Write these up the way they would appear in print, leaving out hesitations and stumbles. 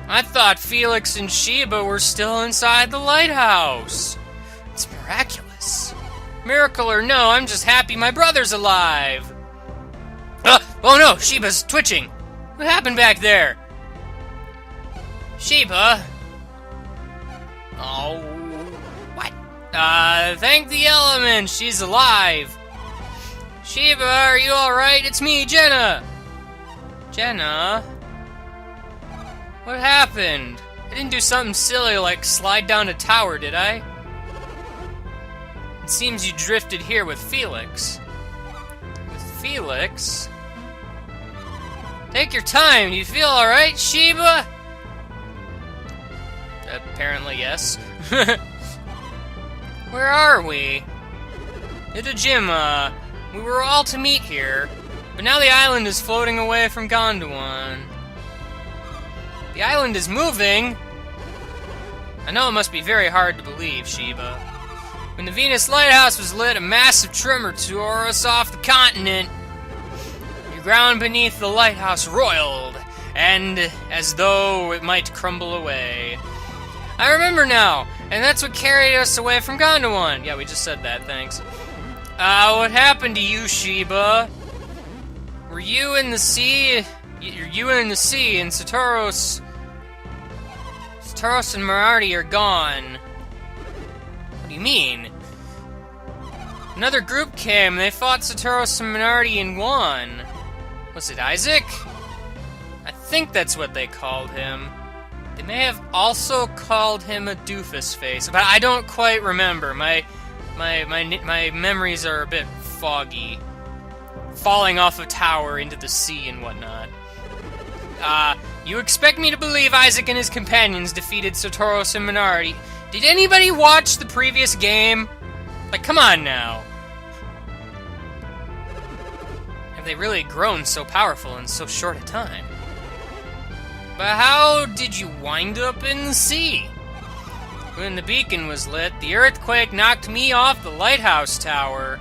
I thought Felix and Sheba were still inside the lighthouse. It's miraculous. Miracle or no, I'm just happy my brother's alive. Oh no, Sheba's twitching. What happened back there? Sheba? Oh, what? Thank the elements, she's alive. Sheba, are you alright? It's me, Jenna. Jenna? What happened? I didn't do something silly like slide down a tower, did I? It seems you drifted here with Felix. With Felix? Take your time. Do you feel alright, Sheba? Apparently, yes. Where are we? At a gym, we were all to meet here, but now the island is floating away from Gondwan. The island is moving? I know it must be very hard to believe, Sheba. When the Venus Lighthouse was lit, a massive tremor tore us off the continent. The ground beneath the lighthouse roiled, and as though it might crumble away. I remember now, and that's what carried us away from Gondwan. Yeah, we just said that, thanks. What happened to you, Sheba? Were you in the sea? You in the sea, and Satoros and Marardi are gone. What do you mean? Another group came, they fought Satoros and Marardi and won. Was it Isaac? I think that's what they called him. They may have also called him a doofus face, but I don't quite remember. My memories are a bit foggy. Falling off a tower into the sea and whatnot. You expect me to believe Isaac and his companions defeated Satoros and Minardi. Did anybody watch the previous game? Like, come on now. Have they really grown so powerful in so short a time? But how did you wind up in the sea? When the beacon was lit, the earthquake knocked me off the lighthouse tower.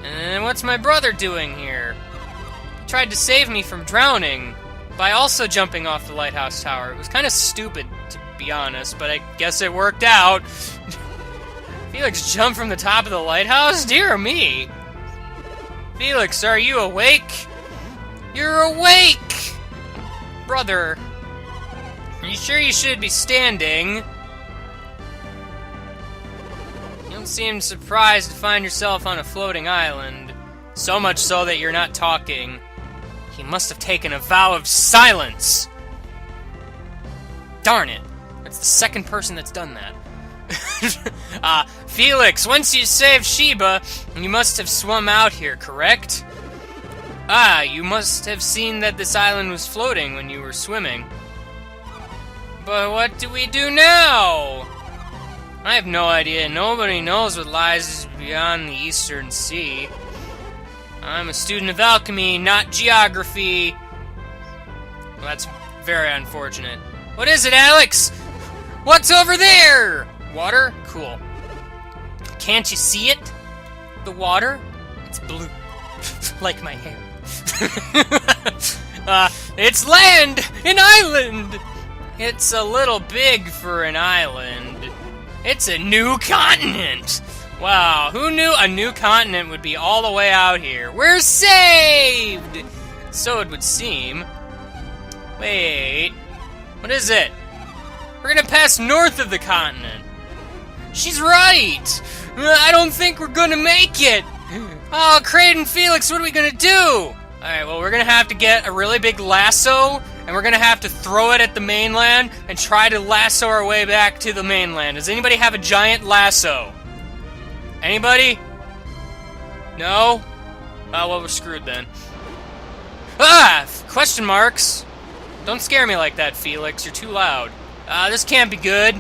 And what's my brother doing here? He tried to save me from drowning by also jumping off the lighthouse tower. It was kind of stupid, to be honest, but I guess it worked out. Felix jumped from the top of the lighthouse? Dear me! Felix, are you awake? You're awake! Brother, are you sure you should be standing? You don't seem surprised to find yourself on a floating island. So much so that you're not talking. He must have taken a vow of silence! Darn it. That's the second person that's done that. Felix, once you saved Sheba, you must have swum out here, correct? You must have seen that this island was floating when you were swimming. But what do we do now? I have no idea. Nobody knows what lies beyond the Eastern Sea. I'm a student of alchemy, not geography. Well, that's very unfortunate. What is it, Alex? What's over there? Water? Cool. Can't you see it? The water? It's blue. Like my hair. It's land! An island! It's a little big for an island. It's a new continent! Wow, who knew a new continent would be all the way out here? We're saved! So it would seem. Wait. What is it? We're gonna pass north of the continent. She's right! I don't think we're gonna make it! Oh, Kraid and Felix, what are we gonna do? Alright, well, we're gonna have to get a really big lasso, and we're gonna have to throw it at the mainland and try to lasso our way back to the mainland. Does anybody have a giant lasso? Anybody? No? Oh, well, we're screwed then. Question marks. Don't scare me like that, Felix. You're too loud. This can't be good.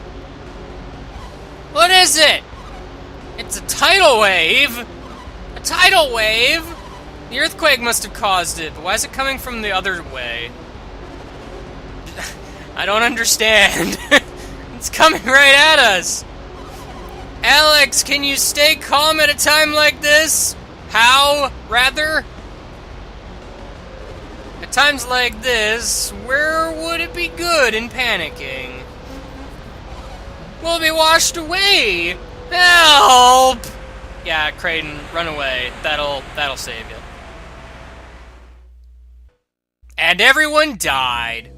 What is it? It's a tidal wave. A tidal wave? The earthquake must have caused it, but why is it coming from the other way? I don't understand. It's coming right at us. Alex, can you stay calm at a time like this? How, rather? At times like this, where would it be good in panicking? We'll be washed away! Help! Yeah, Kraden, run away. That'll save you. And everyone died.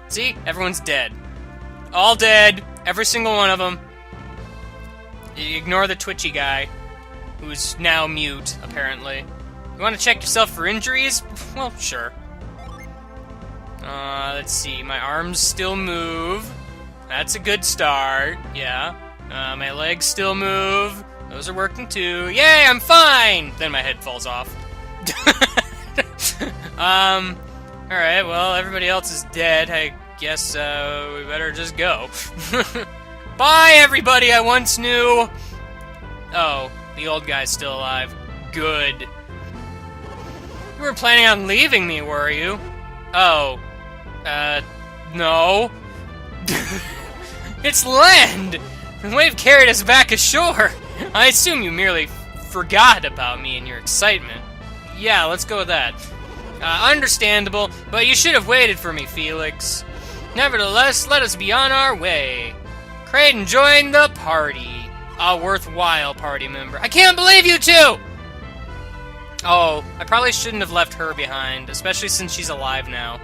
See? Everyone's dead. All dead. Every single one of them. Ignore the twitchy guy, who's now mute, apparently. You want to check yourself for injuries? Well, sure. Let's see. My arms still move. That's a good start. Yeah. My legs still move. Those are working too. Yay, I'm fine! Then my head falls off. Alright, well, everybody else is dead. I guess, we better just go. Bye, everybody I once knew! Oh, the old guy's still alive. Good. You weren't planning on leaving me, were you? Oh. No. It's land! The wave carried us back ashore. I assume you merely forgot about me in your excitement. Yeah, let's go with that. Understandable, but you should have waited for me, Felix. Nevertheless, let us be on our way. Kraden joined the party. A worthwhile party member. I can't believe you two! Oh, I probably shouldn't have left her behind, especially since she's alive now.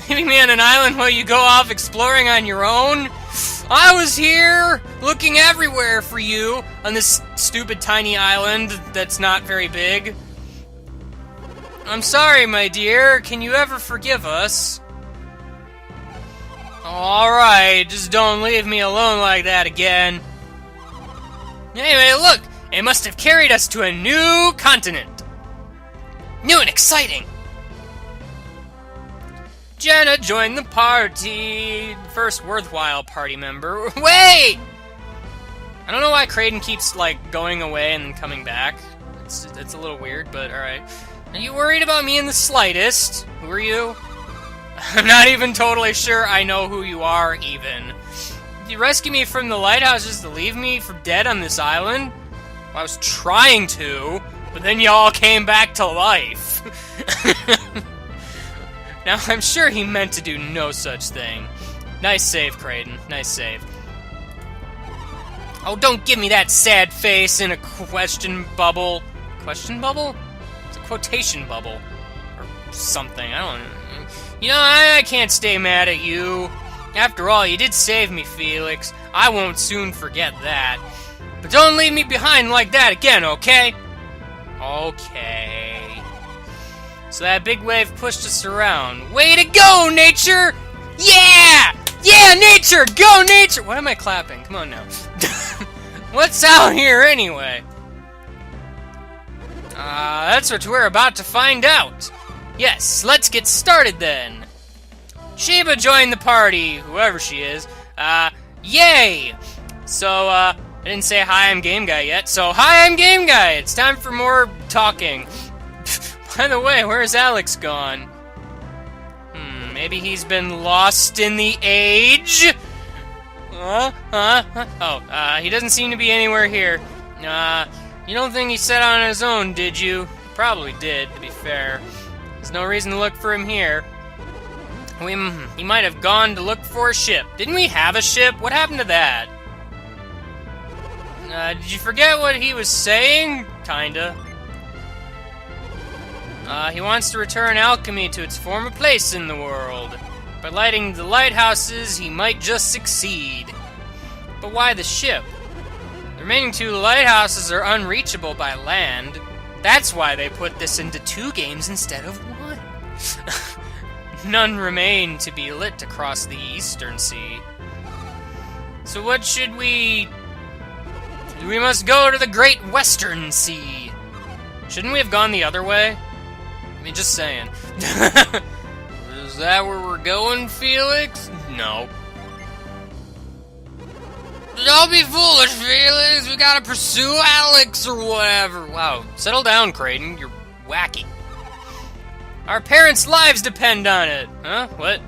Leaving me on an island while you go off exploring on your own? I was here, looking everywhere for you, on this stupid tiny island that's not very big. I'm sorry, my dear. Can you ever forgive us? Alright, just don't leave me alone like that again. Anyway, look! It must have carried us to a new continent. New and exciting! Jenna joined the party. First worthwhile party member. Wait! I don't know why Kraden keeps, like, going away and then coming back. It's a little weird, but alright. Are you worried about me in the slightest? Who are you? I'm not even totally sure I know who you are, even. Did you rescue me from the lighthouse just to leave me for dead on this island? Well, I was trying to, but then y'all came back to life. Now, I'm sure he meant to do no such thing. Nice save, Kraden. Nice save. Oh, don't give me that sad face in a question bubble. Question bubble? It's a quotation bubble. Or something. I don't know. You know, I can't stay mad at you. After all, you did save me, Felix. I won't soon forget that. But don't leave me behind like that again, okay? Okay. So that big wave pushed us around. Way to go, nature! Yeah! Yeah, nature! Go, nature! Why am I clapping? Come on now. What's out here, anyway? That's what we're about to find out. Yes, let's get started then. Sheba joined the party, whoever she is. Yay! So, I didn't say hi, I'm Game Guy yet. So, hi, I'm Game Guy! It's time for more talking. By the way, where's Alex gone? Maybe he's been lost in the age? He doesn't seem to be anywhere here. You don't think he set out on his own, did you? Probably did, to be fair. There's no reason to look for him here. He might have gone to look for a ship. Didn't we have a ship? What happened to that? Did you forget what he was saying? Kinda. He wants to return alchemy to its former place in the world. By lighting the lighthouses, he might just succeed. But why the ship? The remaining 2 lighthouses are unreachable by land. That's why they put this into 2 games instead of 1. None remain to be lit across the eastern sea. So what should we... We must go to the Great Western Sea. Shouldn't we have gone the other way? I mean, just saying. Is that where we're going, Felix? No. Don't be foolish, Felix. We gotta pursue Alex or whatever. Wow, settle down, Kraden. You're wacky. Our parents' lives depend on it. Huh? What?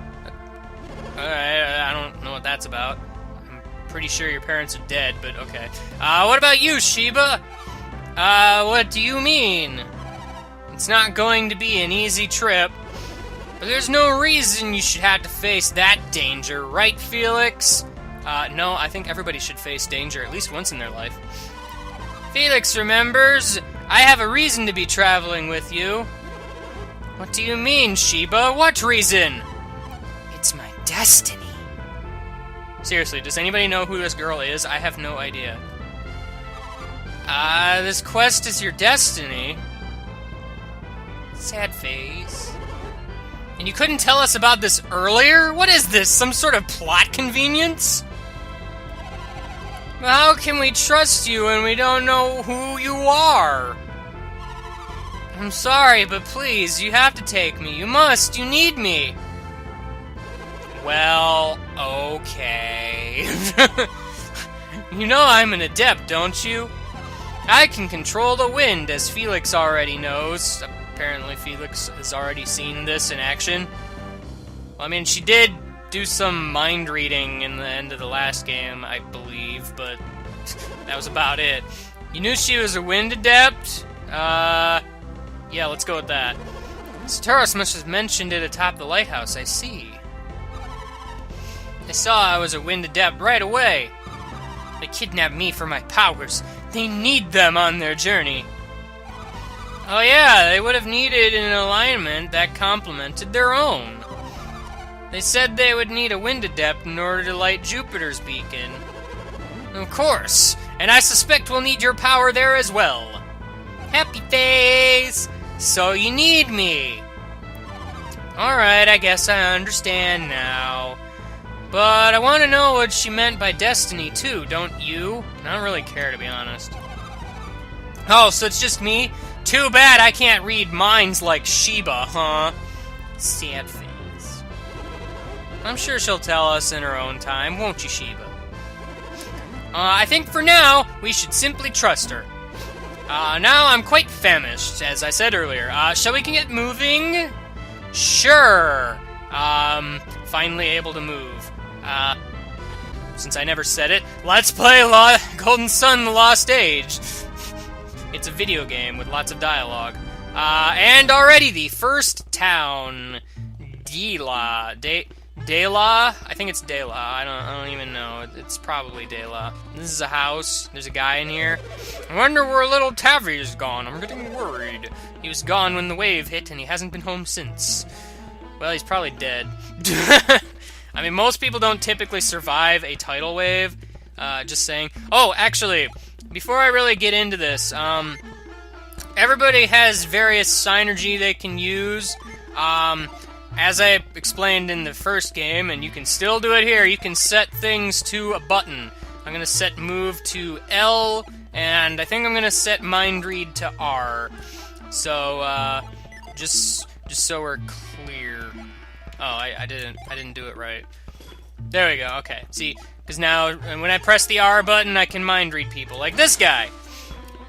I don't know what that's about. I'm pretty sure your parents are dead, but okay. What about you, Sheba? What do you mean? It's not going to be an easy trip, but there's no reason you should have to face that danger, right, Felix? No, I think everybody should face danger at least once in their life. Felix remembers, I have a reason to be traveling with you. What do you mean, Sheba? What reason? It's my destiny. Seriously, does anybody know who this girl is? I have no idea. This quest is your destiny. Sad face. And you couldn't tell us about this earlier? What is this, some sort of plot convenience? How can we trust you when we don't know who you are? I'm sorry, but please, you have to take me. You must. You need me. Well, okay. You know I'm an adept, don't you? I can control the wind, as Felix already knows. Apparently Felix has already seen this in action. Well, I mean, she did do some mind reading in the end of the last game, I believe, but that was about it. You knew she was a wind adept? Yeah, let's go with that. Saturos must have mentioned it atop the lighthouse, I see. They saw I was a wind adept right away. They kidnapped me for my powers. They need them on their journey. Oh yeah, they would have needed an alignment that complemented their own. They said they would need a wind adept in order to light Jupiter's beacon. Of course, and I suspect we'll need your power there as well. Happy face! So you need me. Alright, I guess I understand now. But I want to know what she meant by destiny, too, don't you? I don't really care, to be honest. Oh, so it's just me? Too bad I can't read minds like Sheba, huh? Sad face. I'm sure she'll tell us in her own time, won't you, Sheba? I think for now, we should simply trust her. Now I'm quite famished, as I said earlier. Shall we get moving? Sure. Finally able to move. Since I never said it, let's play Golden Sun: The Lost Age. It's a video game with lots of dialogue. And already the first town, Dela. Dela? I think it's Dela. I don't even know. It's probably Dela. This is a house. There's a guy in here. I wonder where little Tavi is gone. I'm getting worried. He was gone when the wave hit, and he hasn't been home since. Well, he's probably dead. I mean, most people don't typically survive a tidal wave. Just saying. Oh, actually, before I really get into this, everybody has various synergy they can use. As I explained in the first game, and you can still do it here, you can set things to a button. I'm going to set move to L, and I think I'm going to set mind read to R. So, just so we're clear. Oh, I didn't do it right. There we go, okay. See, because now, when I press the R button, I can mind read people, like this guy.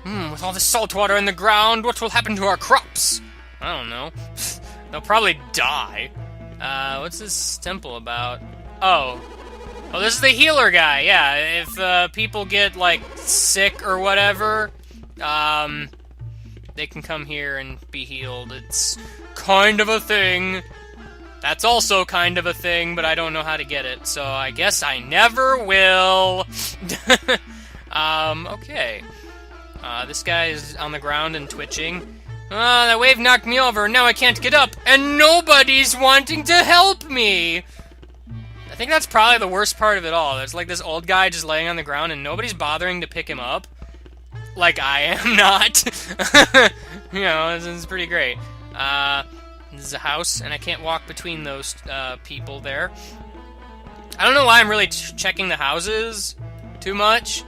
With all this salt water in the ground, what will happen to our crops? I don't know. They'll probably die. What's this temple about? Oh, this is the healer guy, yeah. If, people get, like, sick or whatever, they can come here and be healed. It's kind of a thing. That's also kind of a thing, but I don't know how to get it, so I guess I never will. Okay. This guy is on the ground and twitching. That wave knocked me over, and now I can't get up, and nobody's wanting to help me! I think that's probably the worst part of it all. There's like this old guy just laying on the ground, and nobody's bothering to pick him up. Like I am not. You know, this is pretty great. This is a house, and I can't walk between those people there. I don't know why I'm really checking the houses too much.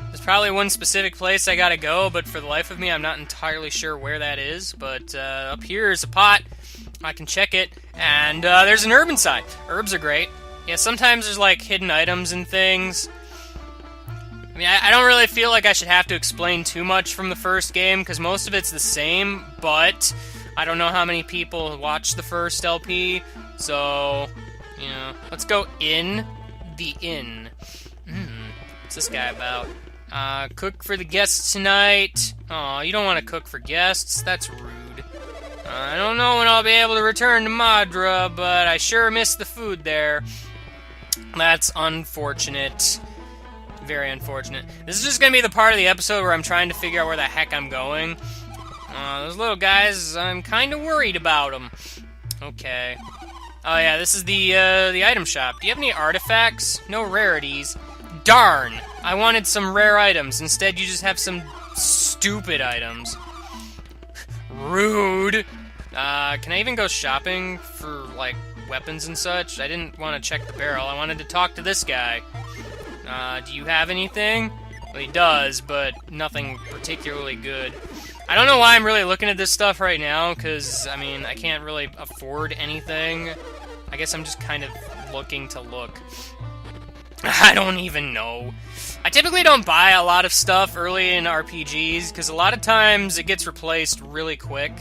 There's probably one specific place I gotta go, but for the life of me, I'm not entirely sure where that is. But up here is a pot. I can check it, and there's an herb inside. Herbs are great. Yeah, sometimes there's like hidden items and things. I mean, I don't really feel like I should have to explain too much from the first game, because most of it's the same, but I don't know how many people watched the first LP, so, you know. Let's go in the inn. What's this guy about? Cook for the guests tonight. Aw, you don't want to cook for guests? That's rude. I don't know when I'll be able to return to Madra, but I sure miss the food there. That's unfortunate. Very unfortunate. This is just gonna be the part of the episode where I'm trying to figure out where the heck I'm going. Those little guys, I'm kind of worried about them. Okay. Oh yeah, this is the item shop. Do you have any artifacts? No rarities. Darn! I wanted some rare items. Instead, you just have some stupid items. Rude! Can I even go shopping for, like, weapons and such? I didn't want to check the barrel. I wanted to talk to this guy. Do you have anything? Well, he does, but nothing particularly good. I don't know why I'm really looking at this stuff right now, because, I mean, I can't really afford anything. I guess I'm just kind of looking to look. I don't even know. I typically don't buy a lot of stuff early in RPGs, because a lot of times it gets replaced really quick.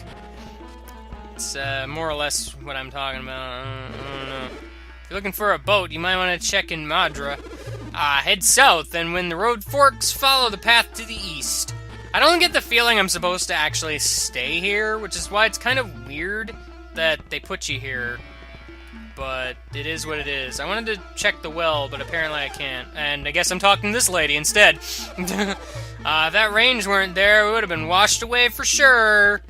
It's more or less what I'm talking about. I don't know. If you're looking for a boat, you might want to check in Madra. Head south, and when the road forks, follow the path to the east. I don't get the feeling I'm supposed to actually stay here, which is why it's kind of weird that they put you here. But it is what it is. I wanted to check the well, but apparently I can't. And I guess I'm talking to this lady instead. If that range weren't there, we would have been washed away for sure.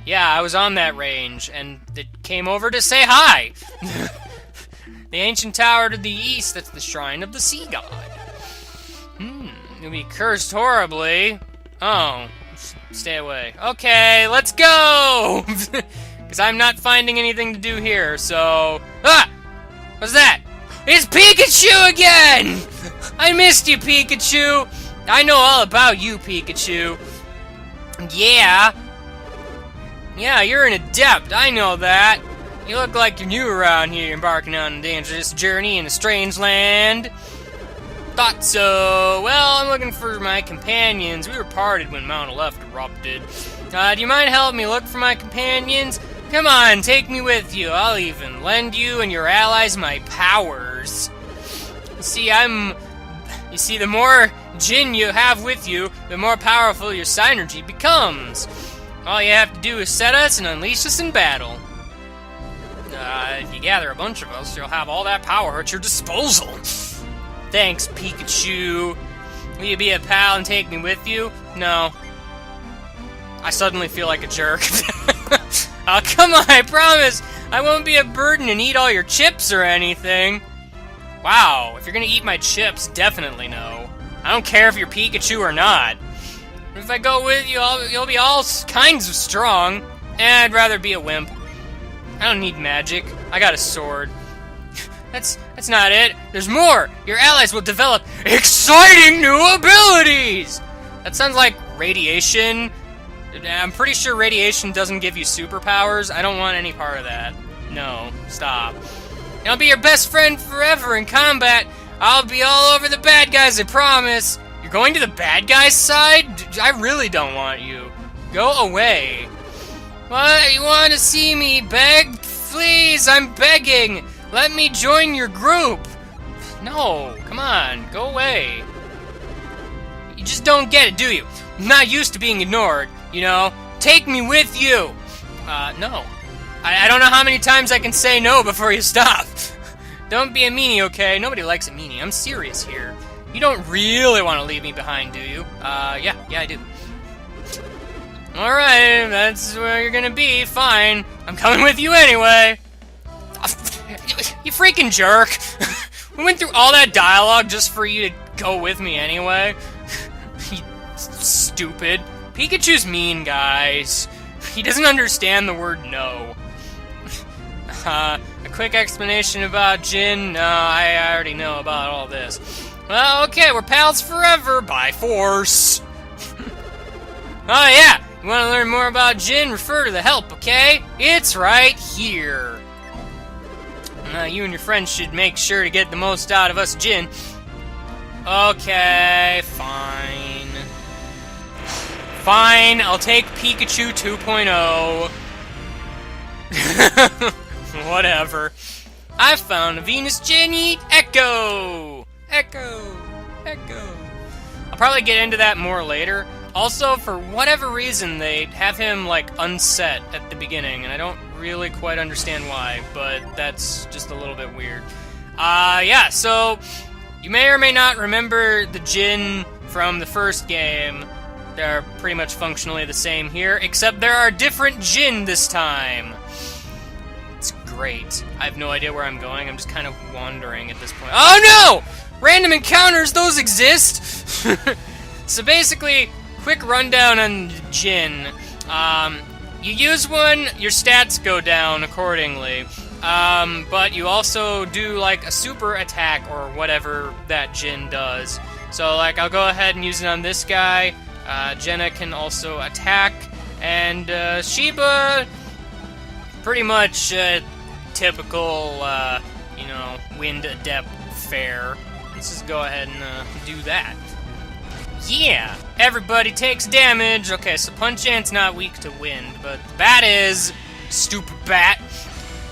Yeah, I was on that range, and it came over to say hi. The ancient tower to the east, that's the shrine of the sea god. You'll be cursed horribly. Oh, stay away. Okay, let's go! Because I'm not finding anything to do here, so... Ah! What's that? It's Pikachu again! I missed you, Pikachu! I know all about you, Pikachu. Yeah. Yeah, you're an adept, I know that. You look like you're new around here, embarking on a dangerous journey in a strange land. Thought so. Well, I'm looking for my companions. We were parted when Mount Left erupted. Do you mind helping me look for my companions? Come on, take me with you. I'll even lend you and your allies my powers. You see, the more Djinn you have with you, the more powerful your synergy becomes. All you have to do is set us and unleash us in battle. If you gather a bunch of us, you'll have all that power at your disposal. Thanks, Pikachu. Will you be a pal and take me with you? No. I suddenly feel like a jerk. Oh, come on, I promise. I won't be a burden and eat all your chips or anything. Wow, if you're gonna eat my chips, definitely no. I don't care if you're Pikachu or not. If I go with you, you'll be all kinds of strong. I'd rather be a wimp. I don't need magic. I got a sword. That's not it. There's more. Your allies will develop exciting new abilities. That sounds like radiation. I'm pretty sure radiation doesn't give you superpowers. I don't want any part of that. No, stop. And I'll be your best friend forever in combat. I'll be all over the bad guys, I promise. You're going to the bad guys' side? I really don't want you. Go away. What? You want to see me beg? Please, I'm begging. Let me join your group. No, come on, go away. You just don't get it, do you? I'm not used to being ignored, you know? Take me with you. No. I don't know how many times I can say no before you stop. Don't be a meanie, okay? Nobody likes a meanie. I'm serious here. You don't really want to leave me behind, do you? Yeah, I do. Alright, that's where you're gonna be. Fine. I'm coming with you anyway. You freaking jerk. We went through all that dialogue just for you to go with me anyway. You stupid. Pikachu's mean, guys. He doesn't understand the word no. A quick explanation about Djinn? No, I already know about all this. Well, okay, we're pals forever, by force. Oh yeah, you want to learn more about Djinn? Refer to the help, okay? It's right here. You and your friends should make sure to get the most out of us Djinn. Okay, fine. Fine, I'll take Pikachu 2.0. Whatever. I found a Venus Djinn. Echo! Echo! Echo! I'll probably get into that more later. Also, for whatever reason, they have him, like, unset at the beginning, and I don't really quite understand why, but that's just a little bit weird. Yeah, so you may or may not remember the Djinn from the first game. They're pretty much functionally the same here, except there are different Djinn this time. It's great. I have no idea where I'm going. I'm just kind of wandering at this point. Oh no! Random encounters, those exist! So basically, quick rundown on Djinn. You use one, your stats go down accordingly. But you also do, like, a super attack or whatever that Djinn does. So, like, I'll go ahead and use it on this guy. Jenna can also attack. And, Sheba, pretty much, typical, you know, wind adept fare. Let's just go ahead and, do that. Yeah! Everybody takes damage! Okay, so Punch Ant's not weak to wind, but the bat is. Stupid bat.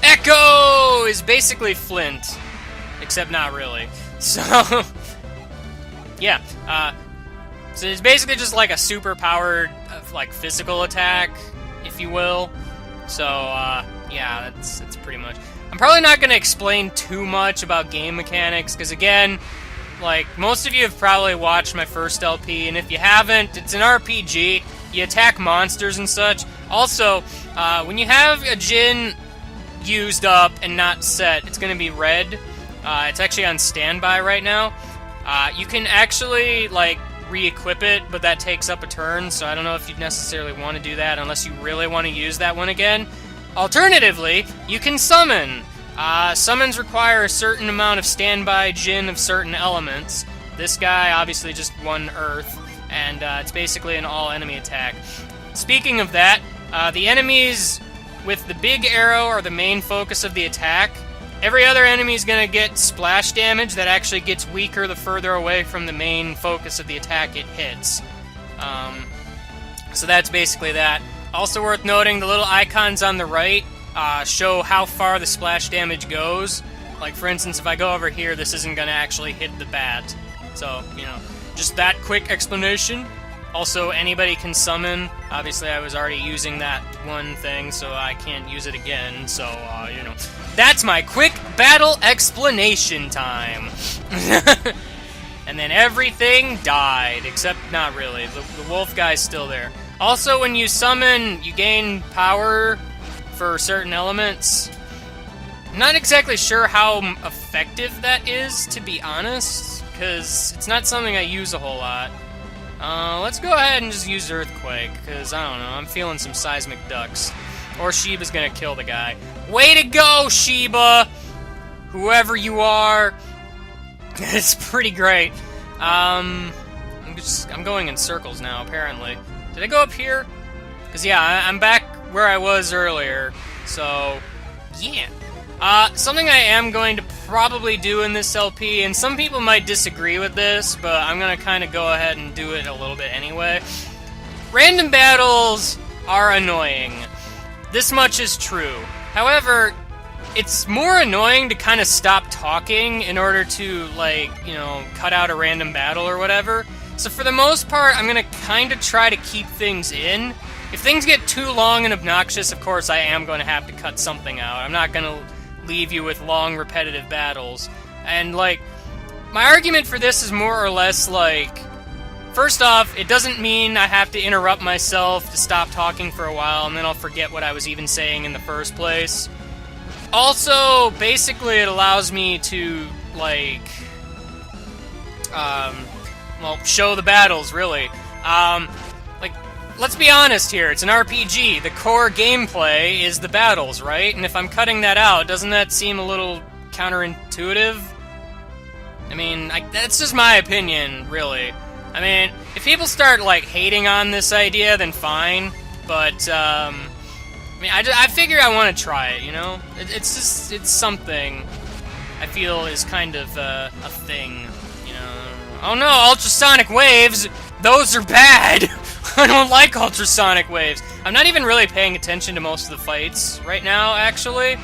Echo is basically Flint, except not really. So, yeah. So it's basically just like a super-powered, like, physical attack, if you will. So, yeah, that's pretty much. I'm probably not going to explain too much about game mechanics, because again, like, most of you have probably watched my first LP, and if you haven't, it's an RPG. You attack monsters and such. Also, when you have a Djinn used up and not set, it's going to be red. It's actually on standby right now. You can actually, like, re-equip it, but that takes up a turn, so I don't know if you'd necessarily want to do that unless you really want to use that one again. Alternatively, you can summon. Summons require a certain amount of standby Djinn of certain elements. This guy, obviously just one earth, and it's basically an all-enemy attack. Speaking of that, the enemies with the big arrow are the main focus of the attack. Every other enemy is going to get splash damage that actually gets weaker the further away from the main focus of the attack it hits. So that's basically that. Also worth noting, the little icons on the right show how far the splash damage goes. Like, for instance, if I go over here, this isn't going to actually hit the bat. So, you know, just that quick explanation. Also, anybody can summon. Obviously, I was already using that one thing, so I can't use it again. So, you know, that's my quick battle explanation time. And then everything died, except not really. The wolf guy's still there. Also, when you summon, you gain power for certain elements. I'm not exactly sure how effective that is, to be honest, because it's not something I use a whole lot. Let's go ahead and just use Earthquake, because, I don't know, I'm feeling some seismic ducks. Or Sheba's gonna kill the guy. Way to go, Sheba! Whoever you are. It's pretty great. I'm going in circles now, apparently. Did I go up here? Because, yeah, I'm back where I was earlier. So, yeah. Something I am going to probably do in this LP, and some people might disagree with this, but I'm going to kind of go ahead and do it a little bit anyway. Random battles are annoying. This much is true. However, it's more annoying to kind of stop talking in order to, like, you know, cut out a random battle or whatever. So for the most part, I'm going to kind of try to keep things in. If things get too long and obnoxious, of course, I am going to have to cut something out. I'm not going to leave you with long, repetitive battles. And, like, my argument for this is more or less, like, first off, it doesn't mean I have to interrupt myself to stop talking for a while, and then I'll forget what I was even saying in the first place. Also, basically, it allows me to, like, well, show the battles, really. Like, let's be honest here, it's an RPG. The core gameplay is the battles, right? And if I'm cutting that out, doesn't that seem a little counterintuitive? I mean, that's just my opinion, really. I mean, if people start, like, hating on this idea, then fine. But, I mean, I figure I want to try it, you know? It's just, it's something I feel is kind of a thing, you know? Oh no, ultrasonic waves! Those are bad! I don't like ultrasonic waves. I'm not even really paying attention to most of the fights right now, actually.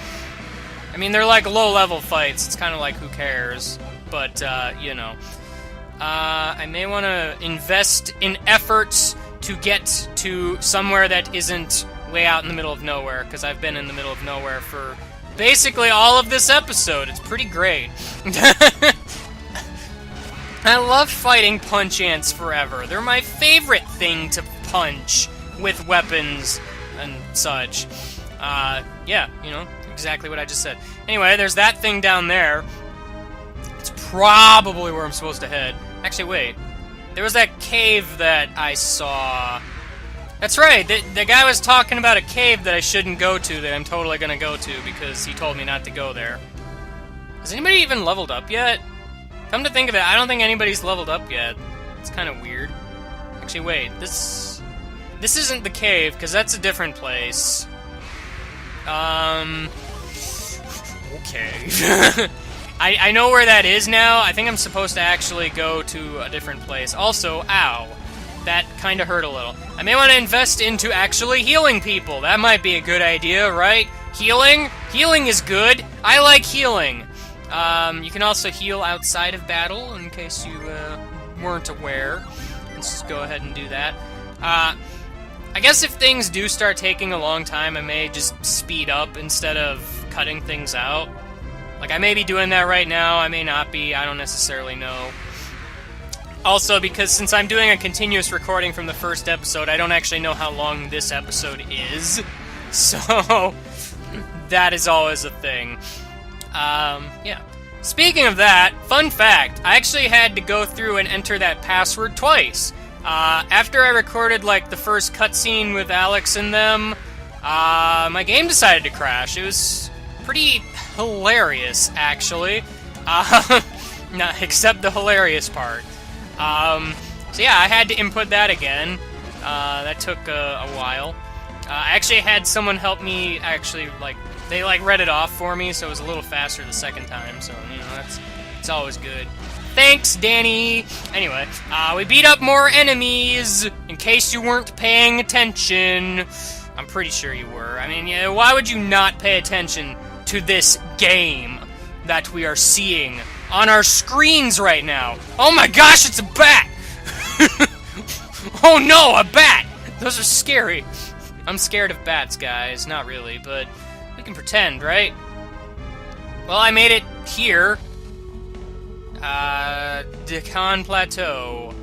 I mean, they're like low-level fights. It's kind of like, who cares? But, you know. I may want to invest in efforts to get to somewhere that isn't way out in the middle of nowhere, because I've been in the middle of nowhere for basically all of this episode. It's pretty great. I love fighting punch ants forever. They're my favorite thing to punch with weapons and such. Yeah, you know, exactly what I just said. Anyway, there's that thing down there. It's probably where I'm supposed to head. Actually, wait. There was that cave that I saw. That's right, the guy was talking about a cave that I shouldn't go to that I'm totally gonna go to because he told me not to go there. Has anybody even leveled up yet? Come to think of it, I don't think anybody's leveled up yet. It's kind of weird. Actually, wait, this isn't the cave, because that's a different place. Okay. I know where that is now. I think I'm supposed to actually go to a different place. Also, ow. That kind of hurt a little. I may want to invest into actually healing people. That might be a good idea, right? Healing? Healing is good. I like healing. You can also heal outside of battle, in case you weren't aware. Let's just go ahead and do that. I guess if things do start taking a long time, I may just speed up instead of cutting things out. Like, I may be doing that right now, I may not be, I don't necessarily know. Also, because since I'm doing a continuous recording from the first episode, I don't actually know how long this episode is. So, that is always a thing. Yeah. Speaking of that, fun fact, I actually had to go through and enter that password twice. After I recorded, like, the first cutscene with Alex and them, my game decided to crash. It was pretty hilarious, actually. No, except the hilarious part. So yeah, I had to input that again. That took a while. I actually had someone help me, actually, like, they, like, read it off for me, so it was a little faster the second time, so, you know, it's always good. Thanks, Danny! Anyway, we beat up more enemies, in case you weren't paying attention. I'm pretty sure you were. I mean, yeah, why would you not pay attention to this game that we are seeing on our screens right now? Oh my gosh, it's a bat! Oh no, a bat! Those are scary. I'm scared of bats, guys. Not really, but we can pretend, right? Well, I made it here. Deccan Plateau.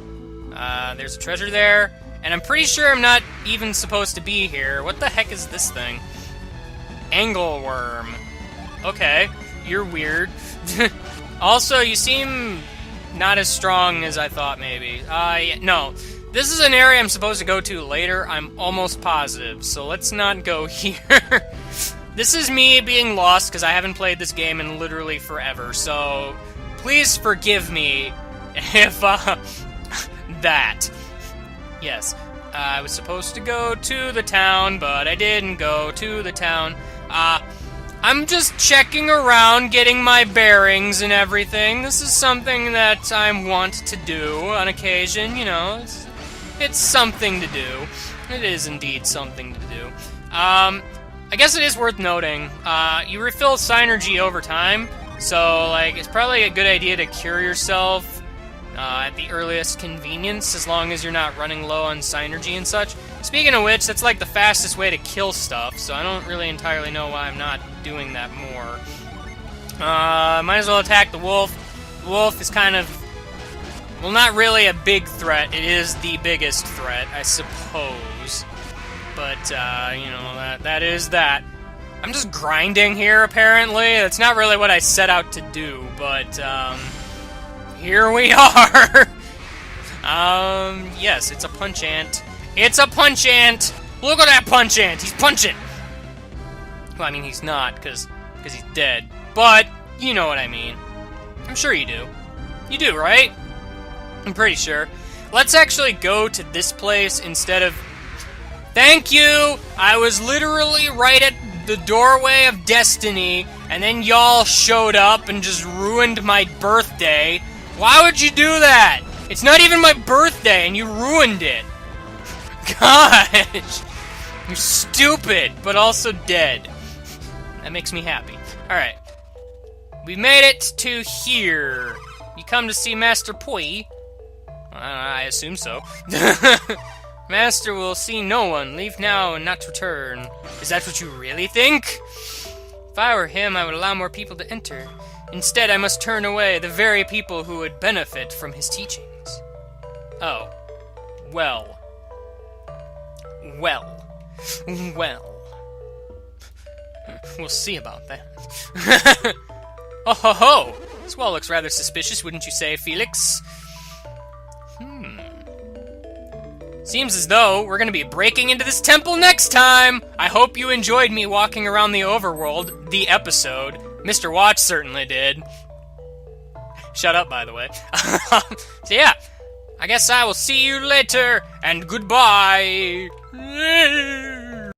There's a treasure there, and I'm pretty sure I'm not even supposed to be here. What the heck is this thing? Angleworm. Okay, you're weird. Also, you seem not as strong as I thought, maybe. Yeah, no. This is an area I'm supposed to go to later, I'm almost positive, so let's not go here. This is me being lost, because I haven't played this game in literally forever, so please forgive me if, that. Yes, I was supposed to go to the town, but I didn't go to the town. I'm just checking around, getting my bearings and everything. This is something that I want to do on occasion, you know. It's something to do. It is indeed something to do. I guess it is worth noting, you refill Synergy over time, so, like, it's probably a good idea to cure yourself at the earliest convenience, as long as you're not running low on Synergy and such. Speaking of which, that's, like, the fastest way to kill stuff, so I don't really entirely know why I'm not doing that more. Might as well attack the wolf. The wolf is kind of, well, not really a big threat. It is the biggest threat, I suppose. But, you know, that is that. I'm just grinding here, apparently. That's not really what I set out to do, but, here we are! Yes, it's a punch ant. It's a punch ant! Look at that punch ant! He's punching! Well, I mean, he's not, because he's dead. But, you know what I mean. I'm sure you do. You do, right? I'm pretty sure. Let's actually go to this place instead of... Thank you! I was literally right at the doorway of destiny, and then y'all showed up and just ruined my birthday. Why would you do that? It's not even my birthday, and you ruined it. Gosh! You're stupid, but also dead. That makes me happy. Alright. We made it to here. You come to see Master Poi? I assume so. Master will see no one. Leave now and not return. Is that what you really think? If I were him, I would allow more people to enter. Instead, I must turn away the very people who would benefit from his teachings. Oh. Well. Well. Well. We'll see about that. Oh ho ho! This wall looks rather suspicious, wouldn't you say, Felix? Seems as though we're gonna be breaking into this temple next time! I hope you enjoyed me walking around the Overworld, the episode. Mr. Watch certainly did. Shut up, by the way. So yeah, I guess I will see you later, and goodbye!